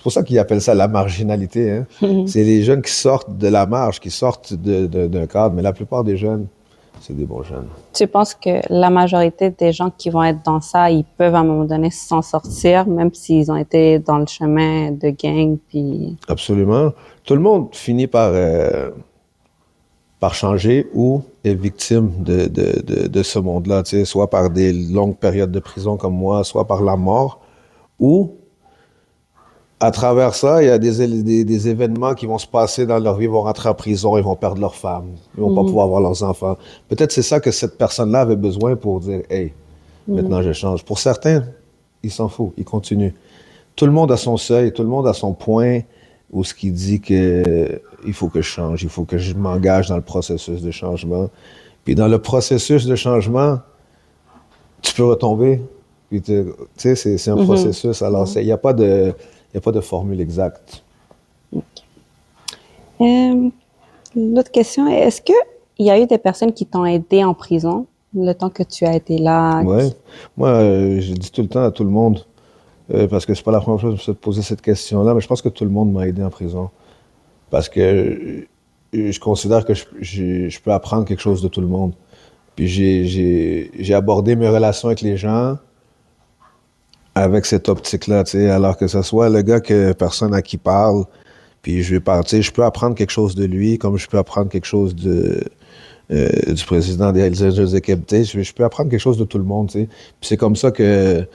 pour ça qu'ils appellent ça la marginalité. Hein. C'est les jeunes qui sortent de la marge, qui sortent d'un cadre, mais la plupart des jeunes, c'est des bons jeunes. Tu penses que la majorité des gens qui vont être dans ça, ils peuvent à un moment donné s'en sortir, même s'ils ont été dans le chemin de gang, puis... Absolument. Tout le monde finit par changer ou est victime de ce monde-là, tu sais, soit par des longues périodes de prison comme moi, soit par la mort, ou à travers ça, il y a des événements qui vont se passer dans leur vie, ils vont rentrer en prison, ils vont perdre leur femme, ils vont pas pouvoir voir leurs enfants. Peut-être c'est ça que cette personne-là avait besoin pour dire « Hey, maintenant je change ». Pour certains, ils s'en foutent, ils continuent. Tout le monde a son seuil, tout le monde a son point où ce qui dit que il faut que je change, il faut que je m'engage dans le processus de changement. Puis dans le processus de changement, tu peux retomber. Puis tu sais, c'est un processus. Alors, il n'y a pas de formule exacte. L'autre question est, est-ce qu'il y a eu des personnes qui t'ont aidé en prison le temps que tu as été là? Oui. Moi, je dis tout le temps à tout le monde, parce que c'est pas la première fois que je me suis posé cette question-là, mais je pense que tout le monde m'a aidé en prison. Parce que je considère que je peux apprendre quelque chose de tout le monde. Puis j'ai abordé mes relations avec les gens avec cette optique-là, tu sais, alors que ce soit le gars que personne à qui parle, puis je vais partir, je peux apprendre quelque chose de lui, comme je peux apprendre quelque chose du président des Hells Angels, je peux apprendre quelque chose de tout le monde, tu sais. Puis c'est comme ça que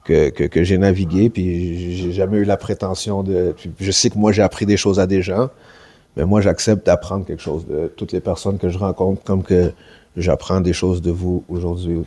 j'ai navigué, puis j'ai jamais eu la prétention de... Puis je sais que moi, j'ai appris des choses à des gens, mais moi, j'accepte d'apprendre quelque chose de toutes les personnes que je rencontre, comme que j'apprends des choses de vous aujourd'hui.